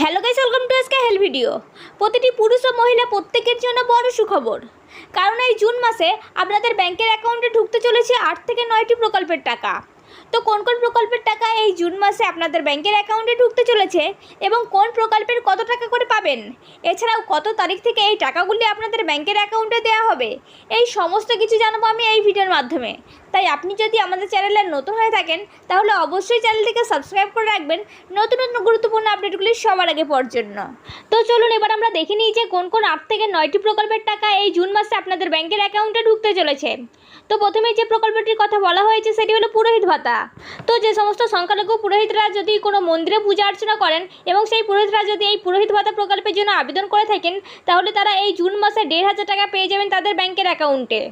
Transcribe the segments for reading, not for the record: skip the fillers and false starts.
Hello guys, welcome to SK health video. প্রতিটি পুরুষ ও মহিলা প্রত্যেকের জন্য বড় সুখবর, কারণ এই জুন মাসে আপনাদের ব্যাংকের অ্যাকাউন্টে ঢুকতে চলেছে 8 থেকে 9টি প্রকল্পের টাকা। তো কোন কোন প্রকল্পের টাকা এই জুন মাসে আপনাদের ব্যাংকের অ্যাকাউন্টে ঢুকতে চলেছে এবং কোন প্রকল্পের কত টাকা করে পাবেন, এছাড়াও কত তারিখ থেকে এই টাকাগুলি আপনাদের ব্যাংকের অ্যাকাউন্টে দেওয়া হবে, এই সমস্ত কিছু জানাবো আমি এই ভিডিওর মাধ্যমে। তাই আপনি যদি আমাদের চ্যানেলে নতুন হয়ে থাকেন তাহলে অবশ্যই চ্যানেলটিকে সাবস্ক্রাইব করে রাখবেন নতুন নতুন গুরুত্বপূর্ণ আপডেটগুলি সবার আগে পাওয়ার জন্য। তো চলুন এবার আমরা দেখে নিই যে কোন কোন 8 থেকে 9টি প্রকল্পের টাকা এই জুন মাসে আপনাদের ব্যাংকের অ্যাকাউন্টে ঢুকতে চলেছে। তো প্রথমেই যে প্রকল্পটির কথা বলা হয়েছে সেটি হলো পুরোহিত ভাতা। তো যে সমস্ত সংখ্যালঘু পুরোহিতরা যদি কোনো মন্দিরে পূজা অর্চনা করেন এবং সেই পুরোহিতরা যদি এই পুরোহিত ভাতা প্রকল্পের জন্য আবেদন করে থাকেন তাহলে তারা এই জুন মাসে 1,500 টাকা পেয়ে যাবেন তাদের ব্যাংকের অ্যাকাউন্টে।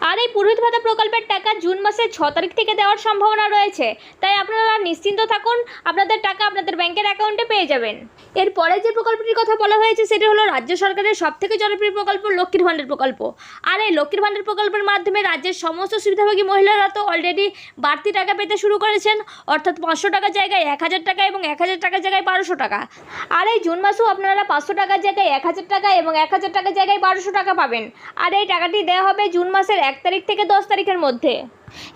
আর এই পুরোহিত ভাতা প্রকল্পের টাকা জুন মাসের 6 তারিখ থেকে দেওয়ার সম্ভাবনা রয়েছে, তাই আপনারা নিশ্চিন্ত থাকুন, আপনাদের টাকা আপনাদের ব্যাংকের অ্যাকাউন্টে পেয়ে যাবেন। এরপরে যে প্রকল্পটির কথা বলা হয়েছে সেটি হলো রাজ্য সরকারের সবথেকে জনপ্রিয় প্রকল্প লক্ষ্মীর ভাণ্ডার প্রকল্প। আর এই লক্ষ্মীর ভাণ্ডার প্রকল্পের মাধ্যমে রাজ্যের সমস্ত সুবিধাভোগী মহিলারা তো অলরেডি বাড়তি টাকা পেতে শুরু করেছেন, অর্থাৎ 500 টাকার জায়গায় 1,000 টাকা এবং 1,000 টাকার জায়গায় 1200 টাকা। আর এই জুন মাসেও আপনারা 500 টাকার জায়গায় 1,000 টাকা এবং 1,000 টাকার জায়গায় 1200 টাকা পাবেন। আর এই টাকাটি দেওয়া হবে জুন মাসের 1 তারিখ থেকে 10 তারিখের মধ্যে।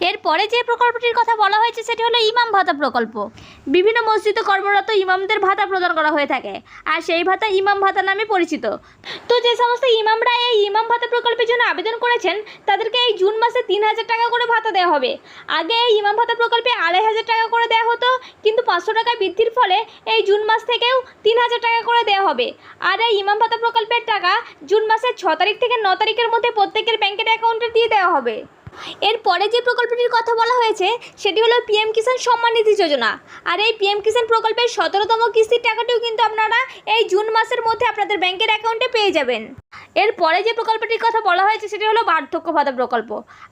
এরপরে যে প্রকল্পটির কথা বলা হয়েছে সেটি হলো ইমাম ভাতা প্রকল্প। বিভিন্ন মসজিদে কর্মরত ইমামদের ভাতা প্রদান করা হয়ে থাকে, আর সেই ভাতা ইমাম ভাতা নামে পরিচিত। তো যে সমস্ত ইমামরা এই ইমাম ভাতা প্রকল্পের জন্য আবেদন করেছেন তাদেরকে এই জুন মাসে 3,000 টাকা করে ভাতা দেওয়া হবে। আগে এই ইমাম ভাতা প্রকল্পে 2,500 টাকা করে দেওয়া হতো, কিন্তু 500 টাকা বৃদ্ধির ফলে এই জুন মাস থেকেও 3,000 টাকা করে দেওয়া হবে। আর এই ইমাম ভাতা প্রকল্পের টাকা জুন মাসের 6 তারিখ থেকে 9 তারিখের মধ্যে প্রত্যেকের ব্যাংকের অ্যাকাউন্টে দিয়ে দেওয়া হবে। এরপরে যে প্রকল্পটির কথা বলা হয়েছে সেটি হলো পিএম কিষাণ সম্মান নিধি যোজনা। আর এই পিএম কিষাণ প্রকল্পের 17তম কিস্তির টাকাটিও কিন্তু আপনারা এই জুন মাসের মধ্যে আপনাদের ব্যাংকের অ্যাকাউন্টে পেয়ে যাবেন। এরপরে যে প্রকল্পটির কথা বলা হয়েছে সেটি হলো বার্ধক্য ভাতা প্রকল্প।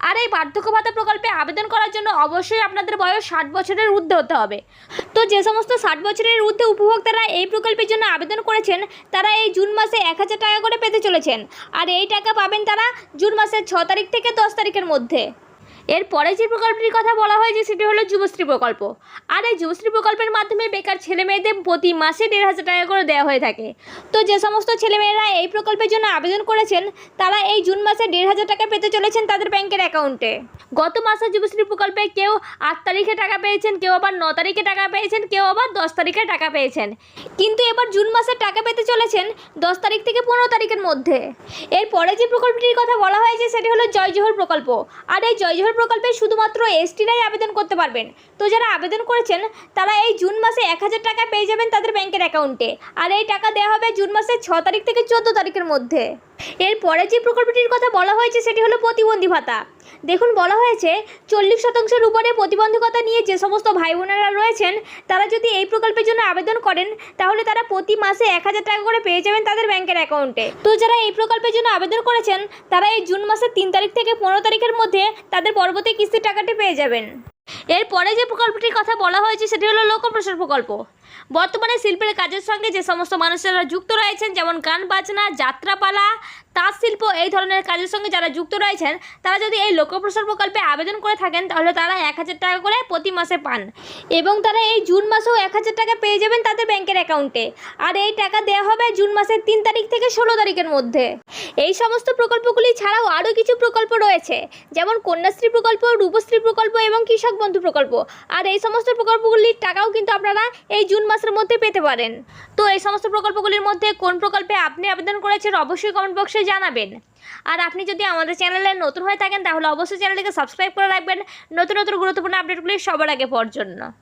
আর এই বার্ধক্য ভাতা প্রকল্পে আবেদন করার জন্য অবশ্যই আপনাদের বয়স 60 বছরের ঊর্ধ্বে হতে হবে। তো যে সমস্ত 60 বছরের ঊর্ধ্বে উপভোক্তারা এই প্রকল্পের জন্য আবেদন করেছেন তারা এই জুন মাসে 1,000 টাকা করে পেতে চলেছেন। আর এই টাকা পাবেন তারা জুন মাসের 6 তারিখ থেকে 10 তারিখের মধ্যে। এরপরে যে প্রকল্পটির কথা বলা হয়েছে সেটি হলো যুবশ্রী প্রকল্প। আর এই যুবশ্রী প্রকল্পের মাধ্যমে বেকার ছেলে মেয়েদের প্রতি মাসে 1,500 টাকা করে দেওয়া হয়ে থাকে। তো যে সমস্ত ছেলেমেয়েরা এই প্রকল্পের জন্য আবেদন করেছেন তারা এই জুন মাসে 1,500 টাকা পেতে চলেছেন তাদের ব্যাংকের অ্যাকাউন্টে। গত মাসে যুবশ্রী প্রকল্পে কেউ 8 তারিখে টাকা পেয়েছেন, কেউ আবার 9 তারিখে টাকা পেয়েছেন, কেউ আবার 10 তারিখে টাকা পেয়েছেন, কিন্তু এবার জুন মাসে টাকা পেতে চলেছেন 10 তারিখ থেকে 15 তারিখের মধ্যে। এরপরে যে প্রকল্পটির কথা বলা হয়েছে সেটি হলো জয় জোহর প্রকল্প। আর এই জয় জোহর প্রকল্পে শুধুমাত্র এসটিরাই আবেদন করতে পারবেন। তো যারা আবেদন করেছেন তারা এই জুন মাসে 1,000 টাকা পেয়ে যাবেন তাদের ব্যাংকের অ্যাকাউন্টে। আর এই টাকা দেওয়া হবে জুন মাসের 6 তারিখ থেকে 14 তারিখের মধ্যে। এরপরে যে প্রকল্পটির কথা বলা হয়েছে সেটি হলো প্রতিবন্ধী ভাতা। দেখুন, বলা হয়েছে 40% উপরে প্রতিবন্ধকতা নিয়ে যে সমস্ত ভাই বোনেরা রয়েছেন তারা যদি এই প্রকল্পের জন্য আবেদন করেন তাহলে তারা প্রতি মাসে 1,000 টাকা করে পেয়ে যাবেন তাদের ব্যাংকের অ্যাকাউন্টে। তো যারা এই প্রকল্পের জন্য আবেদন করেছেন তারা এই জুন মাসের 3 তারিখ থেকে 15 তারিখের মধ্যে তাদের পরবর্তী কিস্তির টাকাটি পেয়ে যাবেন। এরপরে যে প্রকল্পটির কথা বলা হয়েছে সেটি হলো লোকপ্রসার প্রকল্প। বর্তমানে শিল্পের কাজের সঙ্গে যে সমস্ত মানুষেরা যুক্ত রয়েছেন, যেমন গান বাজনা, যাত্রাপালা, তাঁত শিল্প, এই ধরনের কাজের সঙ্গে যারা যুক্ত রয়েছেন তারা যদি এই লোকপ্রসার প্রকল্পে আবেদন করে থাকেন তাহলে তারা 1,000 টাকা করে প্রতি মাসে পান এবং তারা এই জুন মাসেও 1,000 টাকা পেয়ে যাবেন তাদের ব্যাংকের অ্যাকাউন্টে। আর এই টাকা দেওয়া হবে জুন মাসের 3 তারিখ থেকে 16 তারিখের মধ্যে। এই সমস্ত প্রকল্পগুলি ছাড়াও আরও কিছু প্রকল্প রয়েছে, যেমন কন্যাশ্রী প্রকল্প, রূপশ্রী প্রকল্প এবং কৃষক বন্ধু প্রকল্প। আর এই সমস্ত প্রকল্পগুলির টাকাও কিন্তু আপনারা এই জুন মাসের মধ্যে পেতে পারেন। তো এই সমস্ত প্রকল্পগুলির মধ্যে কোন প্রকল্পে আপনি আবেদন করেছেন অবশ্যই কমেন্ট বক্সে জানাবেন। আর আপনি যদি আমাদের চ্যানেলে নতুন হয়ে থাকেন তাহলে অবশ্যই চ্যানেলটিকে সাবস্ক্রাইব করে রাখবেন নতুন নতুন গুরুত্বপূর্ণ আপডেটগুলি সবার আগে পাওয়ার জন্য।